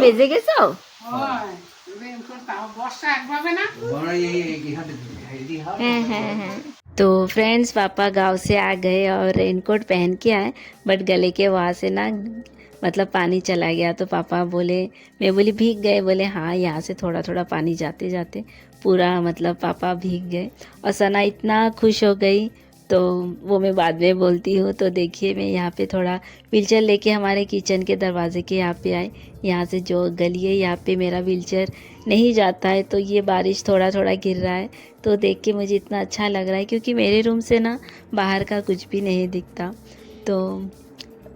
বেজে গেছো? हाँ। तो फ्रेंड्स पापा गांव से आ गए और रेनकोट पहन के आए, बट गले के वहाँ से ना मतलब पानी चला गया। तो पापा बोले, मैं बोली भीग गए? बोले हाँ, यहाँ से थोड़ा थोड़ा पानी जाते जाते पूरा मतलब पापा भीग गए। और सना इतना खुश हो गई, तो वो मैं बाद में बोलती हूँ। तो देखिए मैं यहाँ पे थोड़ा व्हीलचेयर लेके हमारे किचन के दरवाजे के यहाँ पे आए। यहाँ से जो गली है यहाँ पे मेरा व्हीलचेयर नहीं जाता है, तो ये बारिश थोड़ा थोड़ा गिर रहा है तो देख के मुझे इतना अच्छा लग रहा है, क्योंकि मेरे रूम से ना बाहर का कुछ भी नहीं दिखता। तो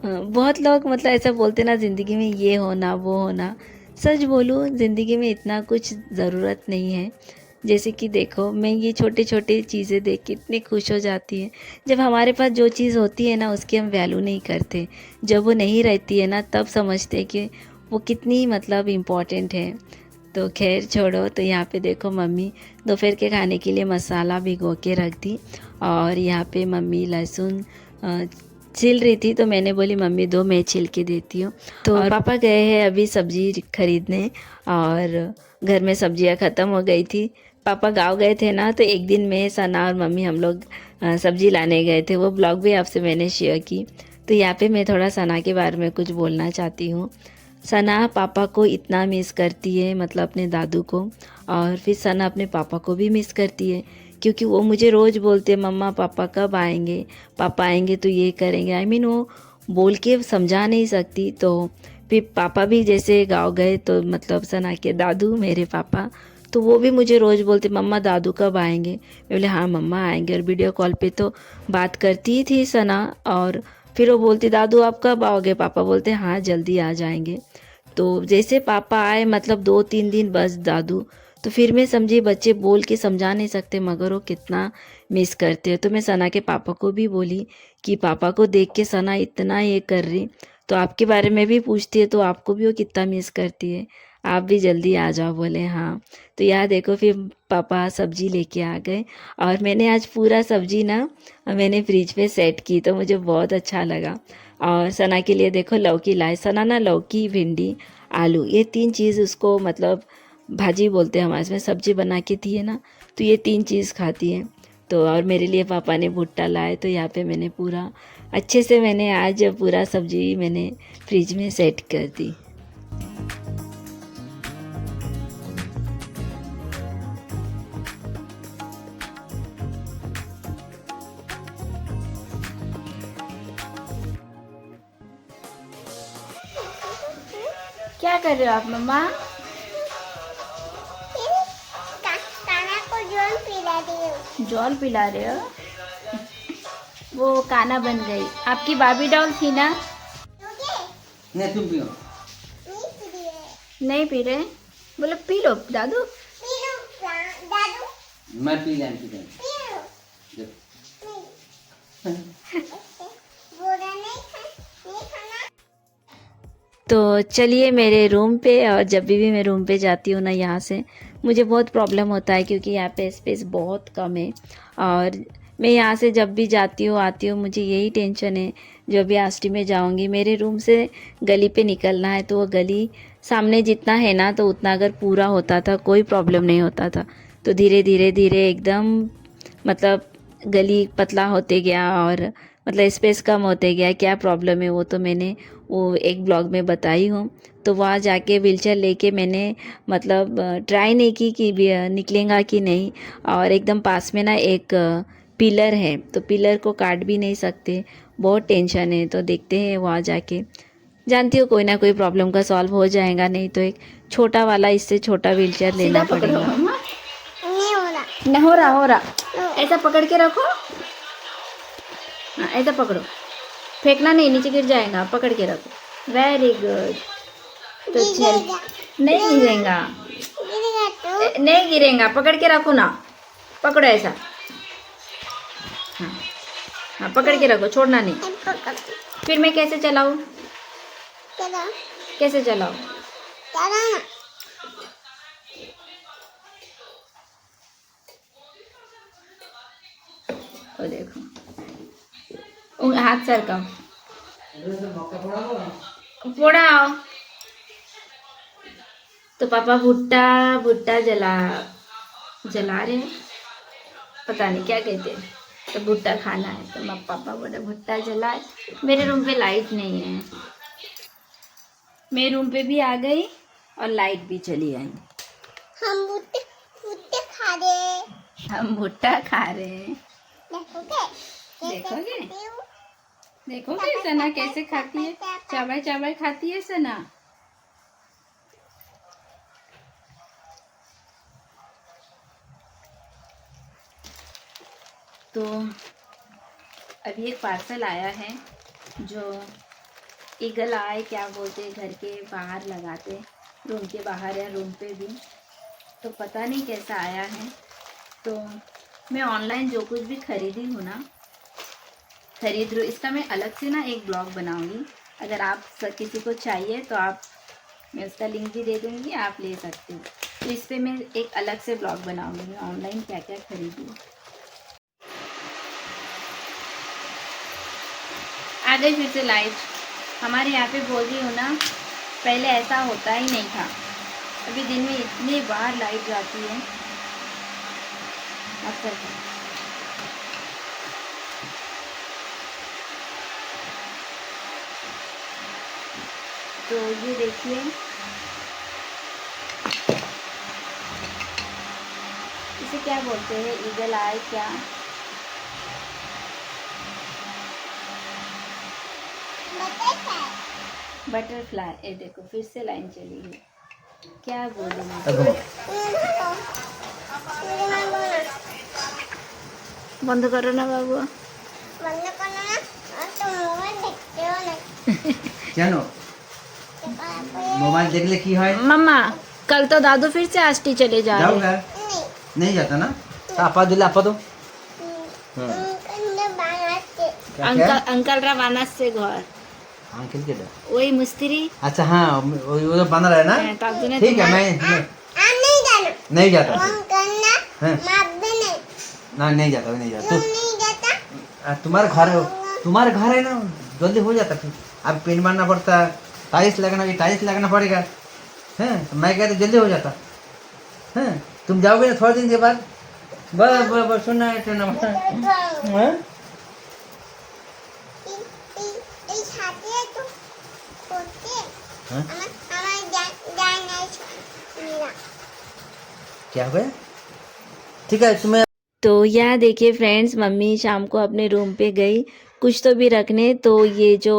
बहुत लोग मतलब ऐसा बोलते ना ज़िंदगी में ये होना वो होना। सच बोलूँ, ज़िंदगी में इतना कुछ ज़रूरत नहीं है। जैसे कि देखो, मैं ये छोटे छोटे चीज़ें देख के इतनी खुश हो जाती है। जब हमारे पास जो चीज़ होती है ना उसकी हम वैल्यू नहीं करते, जब वो नहीं रहती है ना तब समझते हैं कि वो कितनी मतलब इम्पॉर्टेंट है। तो खैर छोड़ो। तो यहाँ पे देखो मम्मी दोपहर के खाने के लिए मसाला भिगो के रख दी, और यहाँ पे मम्मी लहसुन छिल रही थी, तो मैंने बोली मम्मी दो, मैं छिल के देती हूँ। तो और पापा गए हैं अभी सब्जी खरीदने, और घर में सब्जियाँ ख़त्म हो गई थी। पापा गांव गए थे ना, तो एक दिन में सना और मम्मी हम लोग सब्जी लाने गए थे। वो ब्लॉग भी आपसे मैंने शेयर की। तो यहाँ पे मैं थोड़ा सना के बारे में कुछ बोलना चाहती हूँ। सना पापा को इतना मिस करती है, मतलब अपने दादू को, और फिर सना अपने पापा को भी मिस करती है, क्योंकि वो मुझे रोज़ बोलते मम्मा पापा कब आएंगे, पापा आएंगे तो ये करेंगे। वो बोल के समझा नहीं सकती। तो फिर पापा भी जैसे गाँव गए, तो मतलब सना के दादू मेरे पापा, तो वो भी मुझे रोज़ बोलते मम्मा दादू कब आएंगे। मैं बोले हाँ मम्मा आएंगे। और वीडियो कॉल पे तो बात करती ही थी सना, और फिर वो बोलती दादू आप कब आओगे, पापा बोलते हाँ जल्दी आ जाएंगे। तो जैसे पापा आए मतलब 2-3 दिन बस दादू, तो फिर मैं समझी बच्चे बोल के समझा नहीं सकते, मगर वो कितना मिस करते हैं। तो मैं सना के पापा को भी बोली कि पापा को देख के सना इतना ये कर रही, तो आपके बारे में भी पूछती है, तो आपको भी वो कितना मिस करती है, आप भी जल्दी आ जाओ। बोले हाँ। तो यहाँ देखो फिर पापा सब्जी लेके आ गए, और मैंने आज पूरा सब्जी ना मैंने फ्रिज पे सेट की, तो मुझे बहुत अच्छा लगा। और सना के लिए देखो लौकी लाए। सना ना लौकी भिंडी आलू ये 3 चीज़ उसको मतलब भाजी बोलते हैं हमारे इसमें, सब्जी बना के दी है ना, तो ये 3 चीज़ खाती है। तो और मेरे लिए पापा ने भुट्टा लाए, तो यहाँ पे मैंने पूरा अच्छे से मैंने आज पूरा सब्जी मैंने फ्रिज में सेट कर दी। क्या कर रहे हो आप मम्मा? काना को जल पिला रही हो। जल पिला रहे हो? वो काना बन गई। आपकी बाबी डॉल थी ना? नहीं तुम पियो। नहीं पी रहे? बोले पी लो दादू। मैं पी जाए तो चलिए मेरे रूम पे, और जब भी मैं रूम पे जाती हूँ ना यहाँ से मुझे बहुत प्रॉब्लम होता है, क्योंकि यहाँ पे स्पेस बहुत कम है। और मैं यहाँ से जब भी जाती हूँ आती हूँ मुझे यही टेंशन है, जो भी आष्टी में जाऊँगी मेरे रूम से गली पे निकलना है, तो वो गली सामने जितना है ना तो उतना अगर पूरा होता था कोई प्रॉब्लम नहीं होता था। तो धीरे धीरे धीरे एकदम मतलब गली पतला होते गया, और मतलब स्पेस कम होते गया। क्या प्रॉब्लम है वो तो मैंने वो एक ब्लॉग में बताई हूँ। तो वहाँ जाके व्हीलचेयर लेके मैंने मतलब ट्राई नहीं की कि निकलेगा कि नहीं। और एकदम पास में ना एक पिलर है, तो पिलर को काट भी नहीं सकते, बहुत टेंशन है। तो देखते हैं वहाँ जाके, जानती हो कोई ना कोई प्रॉब्लम का सॉल्व हो जाएगा, नहीं तो एक छोटा वाला इससे छोटा व्हीलचेयर लेना पड़ेगा। नहीं हो रहा। नहीं हो रहा। ऐसा पकड़ के रखो। हाँ ऐसा पकड़ो, फेंकना नहीं, नीचे गिर जाएगा, पकड़ के रखो। Very good. तो चल नहीं गिरेगा, नहीं गिरेगा, पकड़ के रखो ना, पकड़ो ऐसा। हाँ हाँ पकड़ के रखो, छोड़ना नहीं। फिर मैं कैसे चलाऊँ? कैसे चलाऊँ? ओ देखो, हाथ सरकाओ, फोड़ाओ। तो पापा भुट्टा भुट्टा जला रहे हैं, पता नहीं क्या कहते हैं। तो भुट्टा खाना है तो पापा बोले भुट्टा जलाए। मेरे रूम पे लाइट नहीं है, मेरे रूम पे भी आ गई और लाइट भी चली आई। हम भुट्टे भुट्टे खा रहे। हम भुट्टा खा रहे हैं। देखोगे? देखोगे? खाती हूँ। देखोगे सना कैसे खाती है, चावल चावल खाती है सना। तो अभी एक पार्सल आया है जो ईगल आए क्या बोलते, घर के बाहर लगाते, रूम के बाहर या रूम पे भी। तो पता नहीं कैसा आया है। तो मैं ऑनलाइन जो कुछ भी खरीदी हूँ ना, खरीद रही हूँ, इसका मैं अलग से ना एक ब्लॉग बनाऊंगी। अगर आप किसी को चाहिए तो आप, मैं उसका लिंक भी दे दूँगी, आप ले सकते हो। तो इस पर मैं एक अलग से ब्लॉग बनाऊंगी, मैं ऑनलाइन क्या क्या खरीदी। आ गई फिर से लाइट। हमारे यहाँ पे बोल रही हूँ ना, पहले ऐसा होता ही नहीं था। अभी दिन में इतनी बार लाइट जाती है। अक्सर तो ये देखिए, इसे क्या बोलते हैं, ईगल आई क्या, बटरफ्लाई। ये देखो फिर से लाइन चली गई, क्या बोलूँ मैं। बंद करो ना बाबू। बंद करना ना, और तुम मोबाइल देखते हो ना। জানো मोबाइल देखले की হয় मम्मा कल तो दादू फिर से आष्टी चले जा रहे जाऊंगा नहीं। नहीं जाता ना तो आपा दिले आपा दो अंदर बनाते। क्या अंकल अंकल रवाना से घर, अंकल के दो वही मिस्त्री। अच्छा हाँ वो तो बना रहा है ना दादू ने ठीक है मैं नहीं जाना। नहीं जाता फोन करना। हाँ। माप देने। ना नहीं जाता नहीं जाता तुम नहीं जाता। तुम्हारा घर है ना, जल्दी हो जाता फिर। अब पेंट मारना पड़ता, टाइल्स लगाना पड़ेगा। हैं तो मैं कहता जल्दी हो जाता। हैं तुम जाओगे ना थोड़े दिन के बाद, बस सुनना है हाँ? इस हाथी है तो खोते। हाँ? हमारे जाना क्या हो गया? ठीक है तुम्हें। तो यहाँ देखिए फ्रेंड्स, मम्मी शाम को अपने रूम पे गई कुछ तो भी रखने। तो ये जो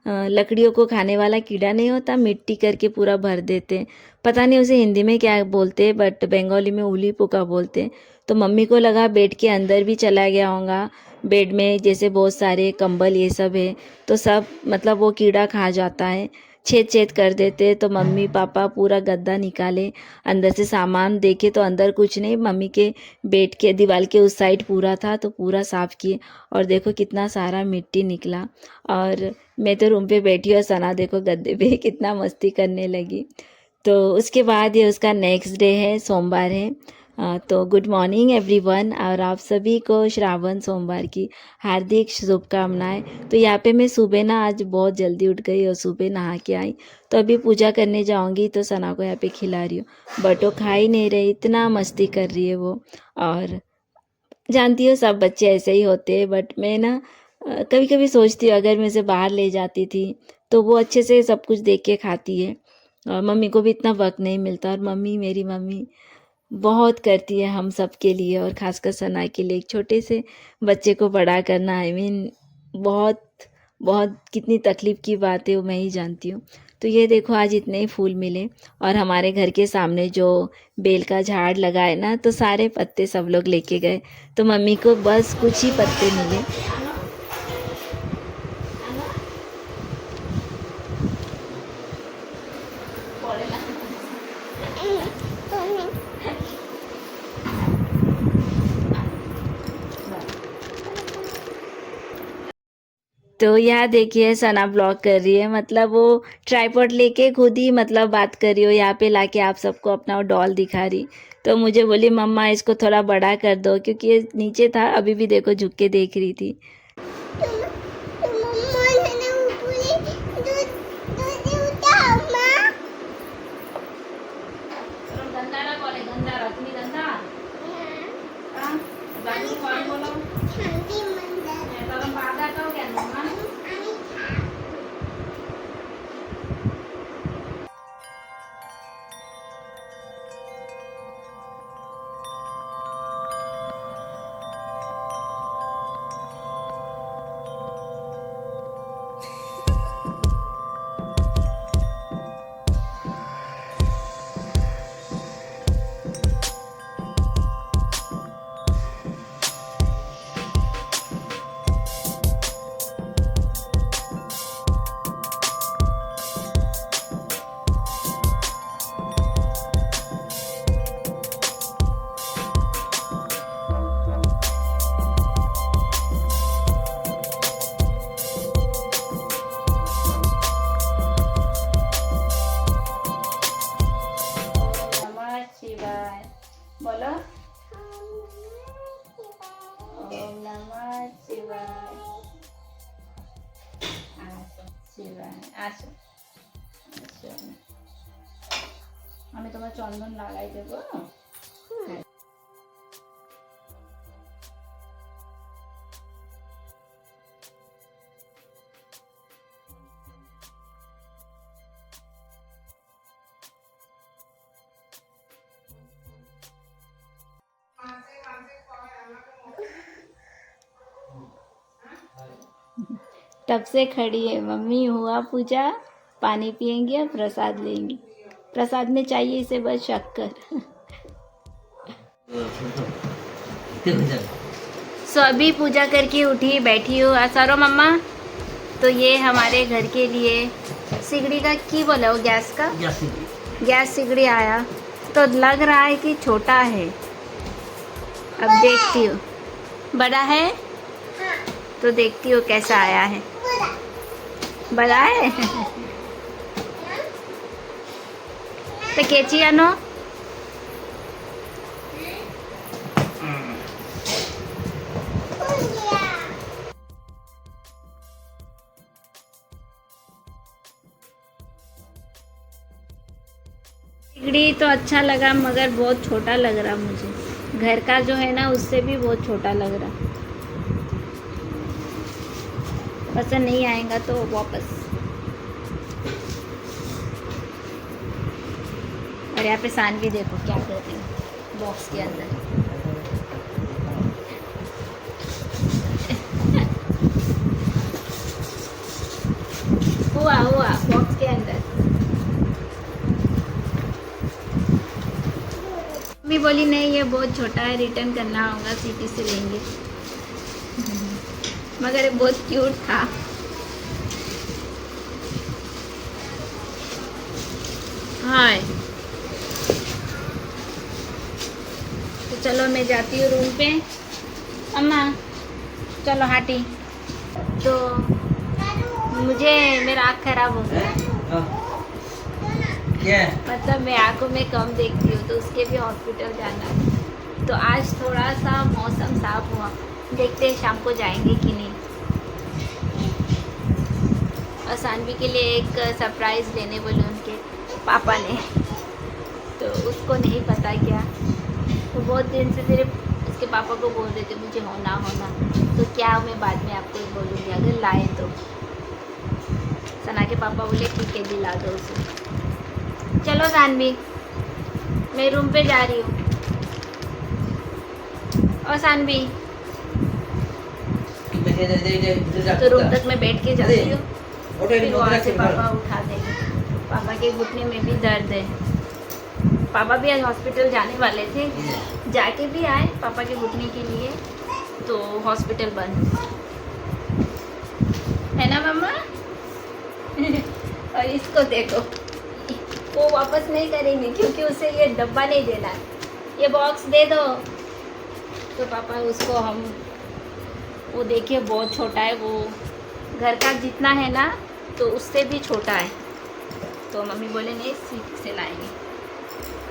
लकड़ियों को खाने वाला कीड़ा नहीं होता, मिट्टी करके पूरा भर देते, पता नहीं उसे हिंदी में क्या बोलते, बट बंगाली में उली पोका बोलते। तो मम्मी को लगा बेड के अंदर भी चला गया होगा, बेड में जैसे बहुत सारे कंबल ये सब है तो सब मतलब वो कीड़ा खा जाता है, छेद छेद कर देते। तो मम्मी पापा पूरा गद्दा निकाले, अंदर से सामान देखे तो अंदर कुछ नहीं, मम्मी के बेड के दीवार के उस साइड पूरा था तो पूरा साफ़ किए और देखो कितना सारा मिट्टी निकला। और मैं तो रूम पे बैठी और सना देखो गद्दे पे कितना मस्ती करने लगी। तो उसके बाद ये उसका नेक्स्ट डे है, सोमवार है। तो गुड मॉर्निंग एवरीवन, और आप सभी को श्रावण सोमवार की हार्दिक शुभकामनाएं। तो यहाँ पे मैं सुबह ना आज बहुत जल्दी उठ गई और सुबह नहा के आई। तो अभी पूजा करने जाऊंगी तो सना को यहाँ पे खिला रही हूँ, बट वो खा ही नहीं रही, इतना मस्ती कर रही है वो। और जानती हो सब बच्चे ऐसे ही होते हैं, बट मैं ना कभी कभी सोचती हूँ अगर मैं उसे बाहर ले जाती थी तो वो अच्छे से सब कुछ देख के खाती है। और मम्मी को भी इतना वक्त नहीं मिलता, और मम्मी मेरी मम्मी बहुत करती है हम सब के लिए, और ख़ासकर सना के लिए, एक छोटे से बच्चे को बड़ा करना, आई मीन बहुत बहुत कितनी तकलीफ़ की बात है वो मैं ही जानती हूँ। तो ये देखो आज इतने ही फूल मिले, और हमारे घर के सामने जो बेल का झाड़ लगा है ना, तो सारे पत्ते सब लोग लेके गए, तो मम्मी को बस कुछ ही पत्ते मिले। तो यहाँ देखिए सना ब्लॉग कर रही है, मतलब वो ट्राइपॉड लेके खुद ही मतलब बात कर रही हो, यहाँ पे लाके आप सबको अपना डॉल दिखा रही। तो मुझे बोली मम्मा इसको थोड़ा बड़ा कर दो, क्योंकि ये नीचे था, अभी भी देखो झुक के देख रही थी। बाजू कॉल बोलो शांती मंदिर तर बाधा तो क्या मम्मा शिवाय बोलो ओम नमः शिवाय आसो शिवाय आसो আমি তোমার চন্দন লাগাই দেবো तब से खड़ी है मम्मी हुआ पूजा पानी पियेंगे और प्रसाद लेंगे प्रसाद में चाहिए इसे बस शक्कर सो अभी पूजा करके उठी बैठी हूँ सरो मम्मा तो ये हमारे घर के लिए सिगड़ी का की बोला वो गैस का गैस सिगड़ी आया तो लग रहा है कि छोटा है अब देखती हूँ बड़ा है तो देखती हूँ कैसा आया है बड़ा है तो केची आनो सिगड़ी तो अच्छा लगा मगर बहुत छोटा लग रहा मुझे घर का जो है ना उससे भी बहुत छोटा लग रहा पसंद नहीं आएगा तो वापस और यहाँ पे सानवी देखो क्या कर रही है बॉक्स के अंदर हुआ बॉक्स के अंदर मम्मी बोली नहीं ये बहुत छोटा है रिटर्न करना होगा सिटी से लेंगे मगर ये बहुत क्यूट था हाय तो चलो मैं जाती हूँ रूम पे अम्मा चलो हाटी तो मुझे मेरा आँख खराब हो गया मतलब मैं आँखों में कम देखती हूँ तो उसके भी हॉस्पिटल जाना है तो आज थोड़ा सा मौसम साफ हुआ देखते हैं शाम को जाएंगे कि नहीं और सानवी के लिए एक सरप्राइज़ लेने बोले उनके पापा ने तो उसको नहीं पता क्या तो बहुत दिन से सिर्फ उसके पापा को बोल रहे थे मुझे होना तो क्या मैं बाद में आपको बोलूँगी अगर लाए तो सना के पापा बोले ठीक है दिला दो उसे चलो सानवी मैं रूम पे जा रही हूँ और सानवी तो रूम तक मैं बैठ के जाती हूँ फिर वहाँ से पापा उठा देंगे पापा के घुटने में भी दर्द है पापा भी आज हॉस्पिटल जाने वाले थे जाके भी आए पापा के घुटने के लिए तो हॉस्पिटल बंद है ना मम्मा और इसको देखो वो वापस नहीं करेंगे क्योंकि उसे ये डब्बा नहीं देना ये बॉक्स दे दो तो पापा उसको हम वो देखिए बहुत छोटा है वो घर का जितना है ना तो उससे भी छोटा है तो मम्मी बोले नहीं सीख से लाएंगे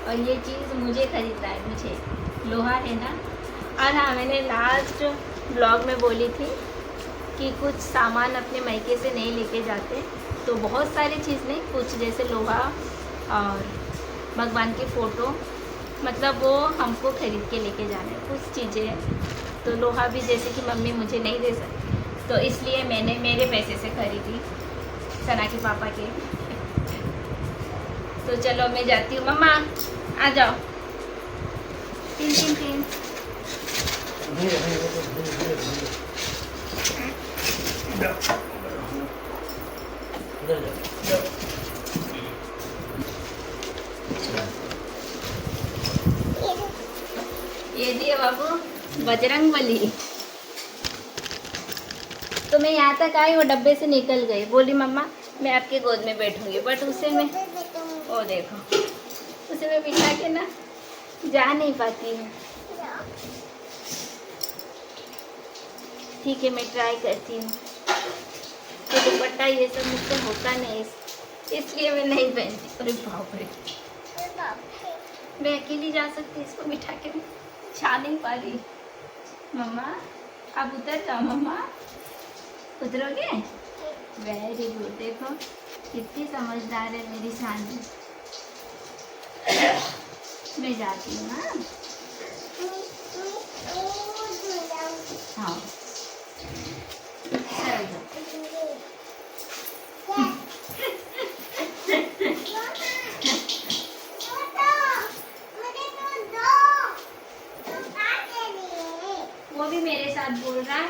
और ये चीज़ मुझे ख़रीदना है मुझे लोहा है ना और हाँ मैंने लास्ट ब्लॉग में बोली थी कि कुछ सामान अपने मायके से नहीं लेके जाते तो बहुत सारी चीज़ नहीं कुछ जैसे लोहा और भगवान की फ़ोटो मतलब वो हमको ख़रीद के लेके जाने कुछ चीज़ें तो लोहा भी जैसे कि मम्मी मुझे नहीं दे सकती, तो इसलिए मैंने मेरे पैसे से खरीदी, सना के पापा के। तो चलो मैं जाती हूँ, मम्मा आ जाओ। तीन तीन तीन ये दिए बाबू बजरंग बली। तो मैं यहाँ तक आई, वो डब्बे से निकल गई, बोली मम्मा मैं आपके गोद में बैठूंगी, बट उसे मैं, ओ देखो, उसे मैं बिठा के ना जा नहीं पाती हूँ। ठीक है, मैं ट्राई करती हूँ। तो दुपट्टा ये सब मुझसे होता नहीं, इसलिए मैं नहीं पहनती। अरे बाप रे, मैं अकेली जा सकती, इसको बिठा के मैं जा नहीं पा रही। मम्मा आप उतर जाओ, मम्मा उतरोगे? वेरी गुड, देखो कितनी समझदार है मेरी सानी। मैं जाती हूँ ना। हाँ चल जाओ। वो भी मेरे साथ बोल रहा है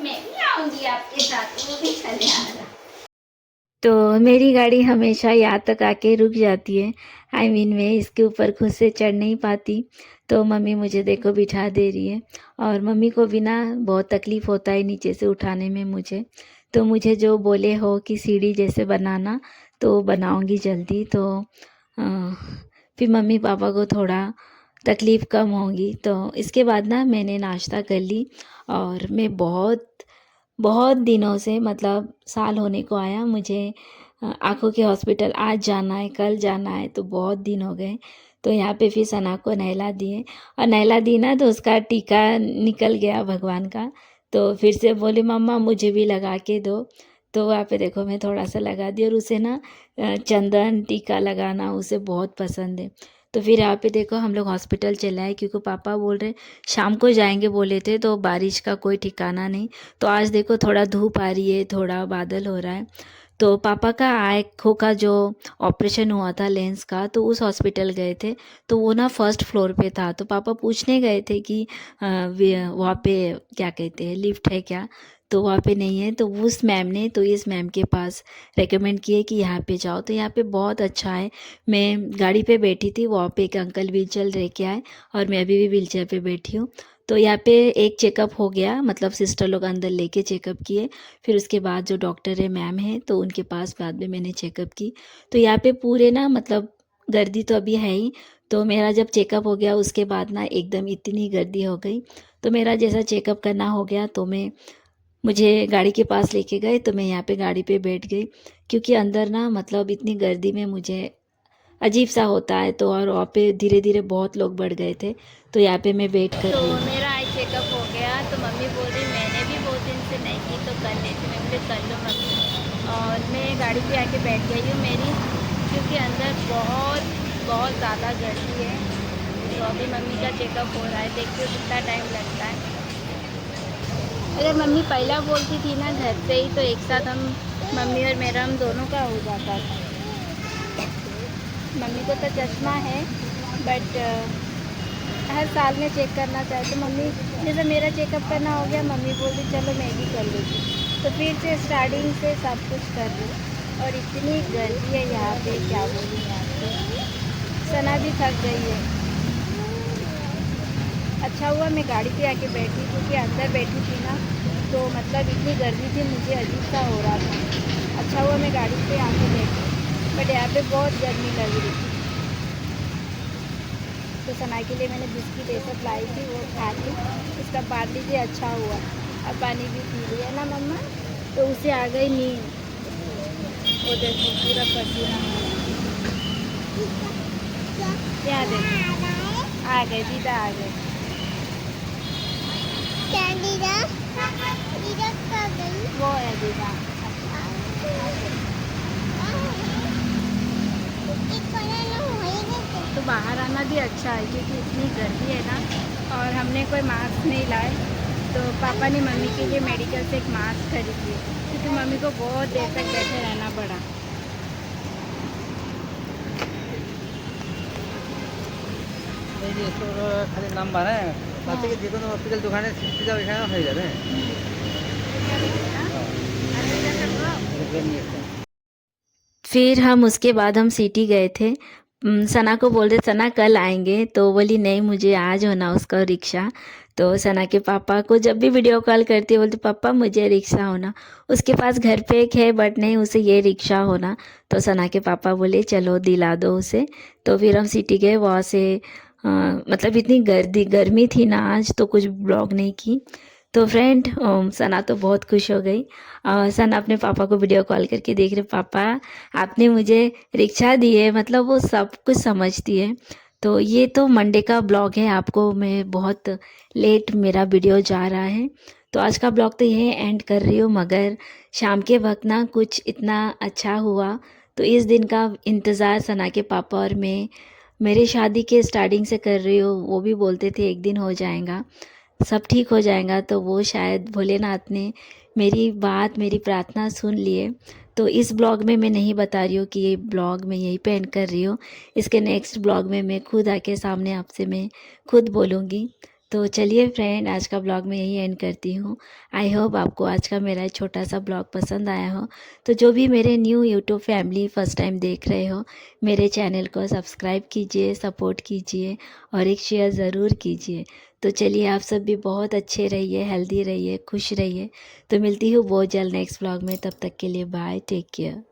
मैं भी आऊंगी आपके साथ, वो भी चले आ रहा। तो मेरी गाड़ी हमेशा यहाँ तक आके रुक जाती है। मैं इसके ऊपर खुद से चढ़ नहीं पाती, तो मम्मी मुझे देखो बिठा दे रही है। और मम्मी को भी ना बहुत तकलीफ़ होता है नीचे से उठाने में मुझे, तो मुझे जो बोले हो कि सीढ़ी जैसे बनाना, तो बनाऊंगी जल्दी। तो फिर मम्मी पापा को थोड़ा तकलीफ़ कम होगी। तो इसके बाद ना मैंने नाश्ता कर ली, और मैं बहुत बहुत दिनों से, मतलब साल होने को आया मुझे, आँखों के हॉस्पिटल आज जाना है, कल जाना है, तो बहुत दिन हो गए। तो यहाँ पे फिर सना को नहला दिए, और नहला दी ना तो उसका टीका निकल गया भगवान का। तो फिर से बोली मम्मा मुझे भी लगा के दो। तो वहाँ पे देखो मैं थोड़ा सा लगा दी, और उसे ना चंदन टीका लगाना उसे बहुत पसंद है। तो फिर यहाँ पे देखो हम लोग हॉस्पिटल चले आए, क्योंकि पापा बोल रहे शाम को जाएंगे बोले थे, तो बारिश का कोई ठिकाना नहीं। तो आज देखो थोड़ा धूप आ रही है, थोड़ा बादल हो रहा है। तो पापा का आँखों का जो ऑपरेशन हुआ था लेंस का, तो उस हॉस्पिटल गए थे। तो वो ना फर्स्ट फ्लोर पे था, तो पापा पूछने गए थे कि वहाँ पे क्या कहते हैं, लिफ्ट है क्या? तो वहाँ पे नहीं है। तो उस मैम ने, तो इस मैम के पास रेकमेंड किए कि यहाँ पे जाओ। तो यहाँ पे बहुत अच्छा है। मैं गाड़ी पे बैठी थी, वहाँ पे एक अंकल व्हीलचेयर लेके आए, और मैं अभी भी व्हीलचेयर पे बैठी हूँ। तो यहाँ पे एक चेकअप हो गया, मतलब सिस्टर लोग अंदर लेके चेकअप किए। फिर उसके बाद जो डॉक्टर है मैम है, तो उनके पास बाद में मैंने चेकअप की। तो यहाँ पे पूरे ना, मतलब गर्दी तो अभी है ही। तो मेरा जब चेकअप हो गया उसके बाद ना एकदम इतनी गर्दी हो गई। तो मेरा जैसा चेकअप करना हो गया, तो मुझे गाड़ी के पास लेके गए। तो मैं यहाँ पे गाड़ी पे बैठ गई, क्योंकि अंदर ना, मतलब इतनी गर्दी में मुझे अजीब सा होता है। तो और वहाँ पे धीरे धीरे बहुत लोग बढ़ गए थे, तो यहाँ पे मैं वेट कर रही हूँ। मेरा आई चेकअप हो गया, तो मम्मी बोल रही मैंने भी बहुत दिन से नहीं की, तो कर लेती। मैं बोले कर लो मम्मी। और मैं गाड़ी पे आके बैठ गई हूँ मेरी, क्योंकि अंदर बहुत बहुत ज़्यादा गर्दी है। तो अभी मम्मी का चेकअप हो रहा है, देखते हो कितना टाइम लगता है। अगर मम्मी पहला बोलती थी ना घर पे ही, तो एक साथ मम्मी और मेरा हम दोनों का हो जाता था। मम्मी को तो चश्मा है, बट हर साल में चेक करना चाहते। तो मम्मी जैसे मेरा चेकअप करना हो गया, मम्मी बोलती चलो मैं भी कर लेती। तो फिर से स्टार्टिंग से सब कुछ कर रही। और इतनी गर्दी है यहाँ पे, क्या बोलूँ आपको। सना भी थक गई है। अच्छा हुआ मैं गाड़ी पे आके बैठी, क्योंकि अंदर बैठी थी ना, तो मतलब इतनी गर्मी थी, मुझे अजीब सा हो रहा था। अच्छा हुआ मैं गाड़ी पे आके बैठी, बट यहाँ पे बहुत गर्मी लग रही थी। तो सना के लिए मैंने बिस्किट ये सब लाई थी, वो खा ली। उसका पानी भी अच्छा हुआ, अब पानी भी पी लिया ना मम्मा। तो उसे आ गई नींद। वो देखो पूरा पसीना क्या देखो, आ गए दीदा, आ गए। दीदा दीदा कब गई? वो है दीदा। तो बाहर आना भी अच्छा है, क्योंकि इतनी गर्मी है ना, और हमने कोई मास्क नहीं लाए, तो पापा ने मम्मी के लिए मेडिकल से एक मास्क खरीद ली क्योंकि मम्मी को बहुत देर तक बैठे रहना पड़ा। খালি নাম্বার হ্যাঁ তার থেকে যে কোনো হসপিটাল দোকানে সিটি যাও এখানে হয়ে যাবে फिर हम उसके बाद हम सिटी गए थे। सना को बोल रहे सना कल आएंगे, तो बोली नहीं मुझे आज होना उसका रिक्शा। तो सना के पापा को जब भी वीडियो कॉल करती है बोलती पापा मुझे रिक्शा होना। उसके पास घर पे एक है बट नहीं उसे ये रिक्शा होना। तो सना के पापा बोले चलो दिला दो उसे। तो फिर हम सिटी गए वहाँ से। मतलब इतनी गर्मी थी ना आज, तो कुछ ब्लॉग नहीं की। तो फ्रेंड सना तो बहुत खुश हो गई। सना अपने पापा को वीडियो कॉल करके देख रहे पापा आपने मुझे रिक्शा दी है, मतलब वो सब कुछ समझती है। तो ये तो मंडे का ब्लॉग है, आपको मैं बहुत लेट मेरा वीडियो जा रहा है तो आज का ब्लॉग तो यही एंड कर रही हूँ। मगर शाम के वक्त ना कुछ इतना अच्छा हुआ तो इस दिन का इंतज़ार सना के पापा और मैं मेरे शादी के स्टार्टिंग से कर रही हूँ। वो भी बोलते थे एक दिन हो जाएगा, सब ठीक हो जाएगा। तो वो शायद भोलेनाथ ने मेरी बात मेरी प्रार्थना सुन लिए। तो इस ब्लॉग में मैं नहीं बता रही हूँ कि ये ब्लॉग मैं यहीं पे एंड कर रही हूँ। इसके नेक्स्ट ब्लॉग में मैं खुद आके सामने आपसे मैं खुद बोलूँगी। तो चलिए फ्रेंड आज का ब्लॉग मैं यहीं एंड करती हूँ। आई होप आपको आज का मेरा छोटा सा ब्लॉग पसंद आया हो। तो जो भी मेरे new YouTube family first time देख रहे हो मेरे चैनल को सब्सक्राइब कीजिए, सपोर्ट कीजिए और एक शेयर ज़रूर कीजिए। तो चलिए आप सब भी बहुत अच्छे रहिए, हेल्दी रहिए, खुश रहिए। तो मिलती हूँ बहुत जल्द नेक्स्ट ब्लॉग में, तब तक के लिए बाय, टेक केयर।